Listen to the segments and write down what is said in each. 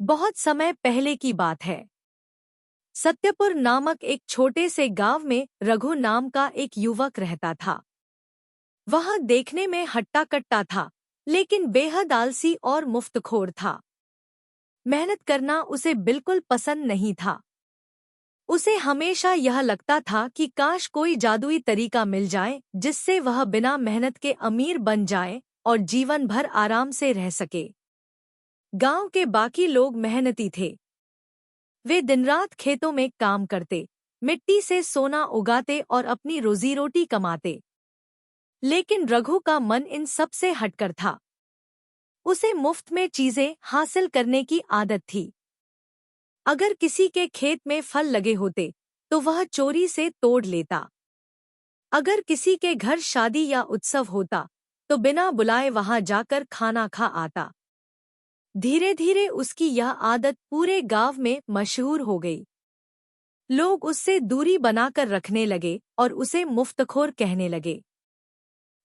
बहुत समय पहले की बात है। सत्यपुर नामक एक छोटे से गांव में रघु नाम का एक युवक रहता था। वह देखने में हट्टा कट्टा था, लेकिन बेहद आलसी और मुफ्तखोर था। मेहनत करना उसे बिल्कुल पसंद नहीं था। उसे हमेशा यह लगता था कि काश कोई जादुई तरीका मिल जाए जिससे वह बिना मेहनत के अमीर बन जाए और जीवन भर आराम से रह सके। गांव के बाकी लोग मेहनती थे। वे दिनरात खेतों में काम करते, मिट्टी से सोना उगाते और अपनी रोजी रोटी कमाते। लेकिन रघु का मन इन सब से हटकर था। उसे मुफ्त में चीजें हासिल करने की आदत थी। अगर किसी के खेत में फल लगे होते तो वह चोरी से तोड़ लेता। अगर किसी के घर शादी या उत्सव होता तो बिना बुलाए वहां जाकर खाना खा आता। धीरे धीरे उसकी यह आदत पूरे गांव में मशहूर हो गई। लोग उससे दूरी बनाकर रखने लगे और उसे मुफ्तखोर कहने लगे।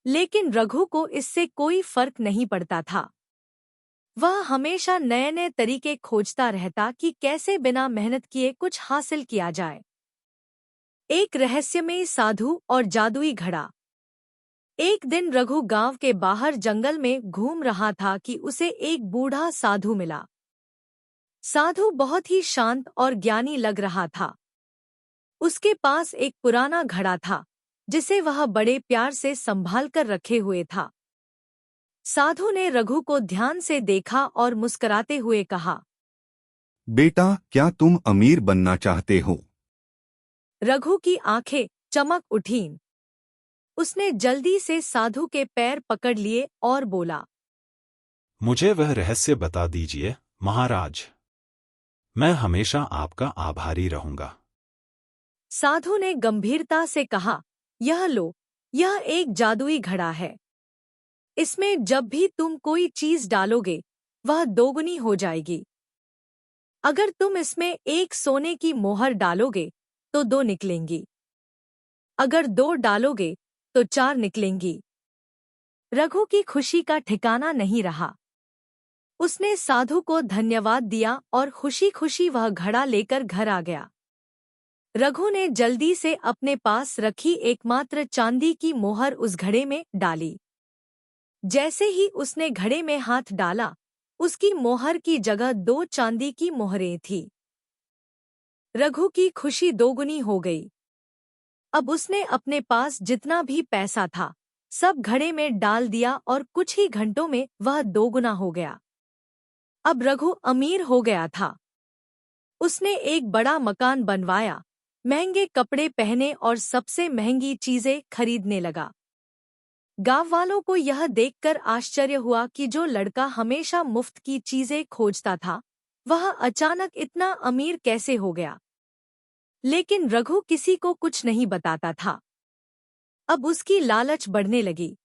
लेकिन रघु को इससे कोई फर्क नहीं पड़ता था। वह हमेशा नए नए तरीके खोजता रहता कि कैसे बिना मेहनत किए कुछ हासिल किया जाए। एक रहस्यमयी साधु और जादुई घड़ा। एक दिन रघु गांव के बाहर जंगल में घूम रहा था कि उसे एक बूढ़ा साधु मिला। साधु बहुत ही शांत और ज्ञानी लग रहा था। उसके पास एक पुराना घड़ा था जिसे वह बड़े प्यार से संभाल कर रखे हुए था। साधु ने रघु को ध्यान से देखा और मुस्कुराते हुए कहा, बेटा, क्या तुम अमीर बनना चाहते हो? रघु की आंखें चमक उठीं। उसने जल्दी से साधु के पैर पकड़ लिए और बोला, मुझे वह रहस्य बता दीजिए महाराज। मैं हमेशा आपका आभारी रहूंगा। साधु ने गंभीरता से कहा, यह लो, यह एक जादुई घड़ा है। इसमें जब भी तुम कोई चीज डालोगे वह दोगुनी हो जाएगी। अगर तुम इसमें एक सोने की मोहर डालोगे तो 2 निकलेंगी। अगर 2 डालोगे तो 4 निकलेंगी। रघु की खुशी का ठिकाना नहीं रहा। उसने साधु को धन्यवाद दिया और खुशी खुशी वह घड़ा लेकर घर आ गया। रघु ने जल्दी से अपने पास रखी एकमात्र चांदी की मोहर उस घड़े में डाली। जैसे ही उसने घड़े में हाथ डाला, उसकी मोहर की जगह 2 चांदी की मोहरें थीं। रघु की खुशी दोगुनी हो गई। अब उसने अपने पास जितना भी पैसा था सब घड़े में डाल दिया और कुछ ही घंटों में वह दोगुना हो गया। अब रघु अमीर हो गया था। उसने एक बड़ा मकान बनवाया, महंगे कपड़े पहने और सबसे महंगी चीजें खरीदने लगा। गांव वालों को यह देखकर आश्चर्य हुआ कि जो लड़का हमेशा मुफ्त की चीजें खोजता था वह अचानक इतना अमीर कैसे हो गया। लेकिन रघु किसी को कुछ नहीं बताता था। अब उसकी लालच बढ़ने लगी।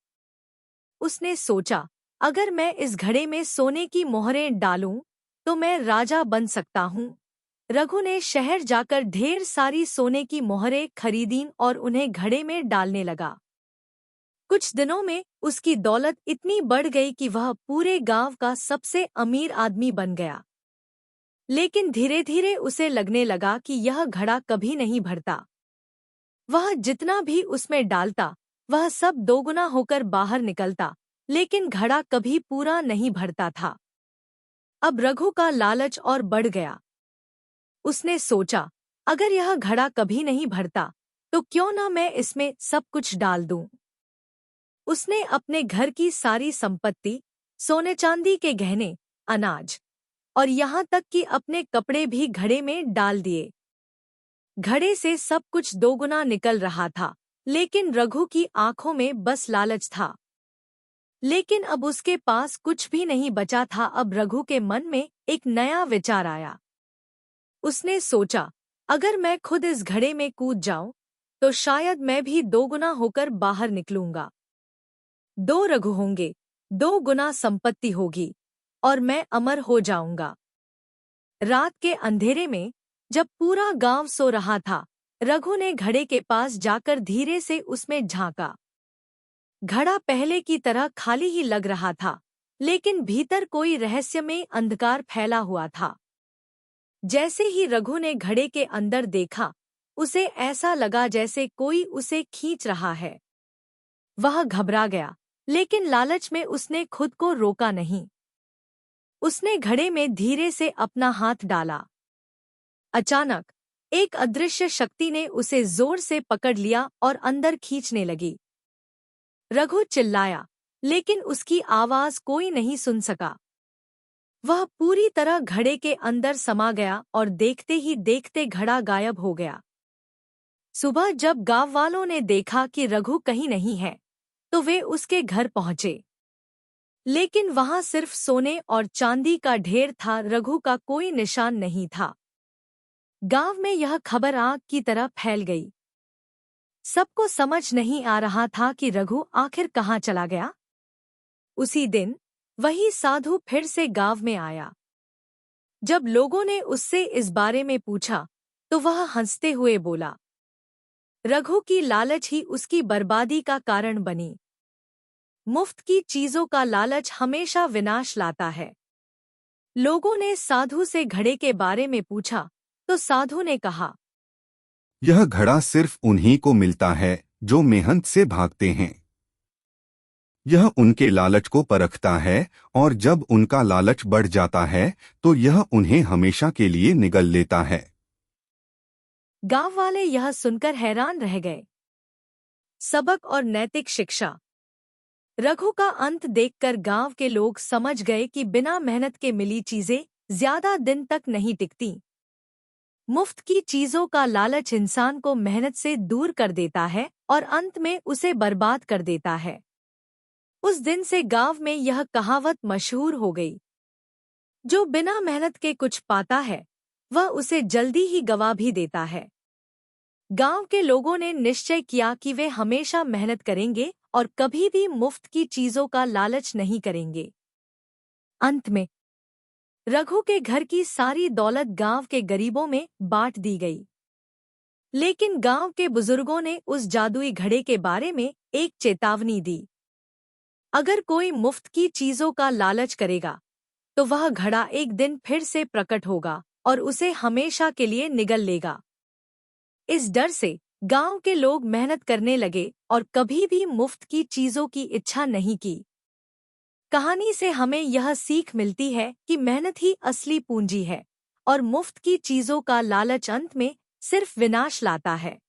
उसने सोचा, अगर मैं इस घड़े में सोने की मोहरें डालूं तो मैं राजा बन सकता हूं। रघु ने शहर जाकर ढेर सारी सोने की मोहरें खरीदीं और उन्हें घड़े में डालने लगा। कुछ दिनों में उसकी दौलत इतनी बढ़ गई कि वह पूरे गांव का सबसे अमीर आदमी बन गया। लेकिन धीरे धीरे उसे लगने लगा कि यह घड़ा कभी नहीं भरता। वह जितना भी उसमें डालता वह सब दोगुना होकर बाहर निकलता, लेकिन घड़ा कभी पूरा नहीं भरता था। अब रघु का लालच और बढ़ गया। उसने सोचा, अगर यह घड़ा कभी नहीं भरता तो क्यों ना मैं इसमें सब कुछ डाल दूं। उसने अपने घर की सारी संपत्ति, सोने चांदी के गहने, अनाज और यहाँ तक कि अपने कपड़े भी घड़े में डाल दिए। घड़े से सब कुछ दोगुना निकल रहा था, लेकिन रघु की आंखों में बस लालच था। लेकिन अब उसके पास कुछ भी नहीं बचा था। अब रघु के मन में एक नया विचार आया। उसने सोचा, अगर मैं खुद इस घड़े में कूद जाऊं तो शायद मैं भी दोगुना होकर बाहर निकलूंगा। 2 रघु होंगे, 2 गुना संपत्ति होगी और मैं अमर हो जाऊंगा। रात के अंधेरे में जब पूरा गांव सो रहा था, रघु ने घड़े के पास जाकर धीरे से उसमें झांका। घड़ा पहले की तरह खाली ही लग रहा था, लेकिन भीतर कोई रहस्यमय अंधकार फैला हुआ था। जैसे ही रघु ने घड़े के अंदर देखा, उसे ऐसा लगा जैसे कोई उसे खींच रहा है। वह घबरा गया, लेकिन लालच में उसने खुद को रोका नहीं। उसने घड़े में धीरे से अपना हाथ डाला। अचानक एक अदृश्य शक्ति ने उसे जोर से पकड़ लिया और अंदर खींचने लगी। रघु चिल्लाया, लेकिन उसकी आवाज कोई नहीं सुन सका। वह पूरी तरह घड़े के अंदर समा गया और देखते ही देखते घड़ा गायब हो गया। सुबह जब गांव वालों ने देखा कि रघु कहीं नहीं है, तो वे उसके घर पहुंचे। लेकिन वहां सिर्फ सोने और चांदी का ढेर था, रघु का कोई निशान नहीं था। गांव में यह खबर आग की तरह फैल गई। सबको समझ नहीं आ रहा था कि रघु आखिर कहाँ चला गया। उसी दिन वही साधु फिर से गांव में आया। जब लोगों ने उससे इस बारे में पूछा, तो वह हंसते हुए बोला, रघु की लालच ही उसकी बर्बादी का कारण बनी। मुफ्त की चीजों का लालच हमेशा विनाश लाता है। लोगों ने साधु से घड़े के बारे में पूछा, तो साधु ने कहा, यह घड़ा सिर्फ उन्हीं को मिलता है जो मेहनत से भागते हैं। यह उनके लालच को परखता है, और जब उनका लालच बढ़ जाता है तो यह उन्हें हमेशा के लिए निगल लेता है। गांव वाले यह सुनकर हैरान रह गए। सबक और नैतिक शिक्षा। रघु का अंत देखकर गांव के लोग समझ गए कि बिना मेहनत के मिली चीजें ज्यादा दिन तक नहीं टिकती। मुफ्त की चीजों का लालच इंसान को मेहनत से दूर कर देता है और अंत में उसे बर्बाद कर देता है। उस दिन से गांव में यह कहावत मशहूर हो गई, जो बिना मेहनत के कुछ पाता है, वह उसे जल्दी ही गवा भी देता है। गांव के लोगों ने निश्चय किया कि वे हमेशा मेहनत करेंगे और कभी भी मुफ्त की चीजों का लालच नहीं करेंगे। अंत में रघु के घर की सारी दौलत गांव के गरीबों में बांट दी गई। लेकिन गांव के बुजुर्गों ने उस जादुई घड़े के बारे में एक चेतावनी दी। अगर कोई मुफ्त की चीजों का लालच करेगा, तो वह घड़ा एक दिन फिर से प्रकट होगा और उसे हमेशा के लिए निगल लेगा। इस डर से गांव के लोग मेहनत करने लगे और कभी भी मुफ्त की चीजों की इच्छा नहीं की। कहानी से हमें यह सीख मिलती है कि मेहनत ही असली पूंजी है और मुफ्त की चीजों का लालच अंत में सिर्फ विनाश लाता है।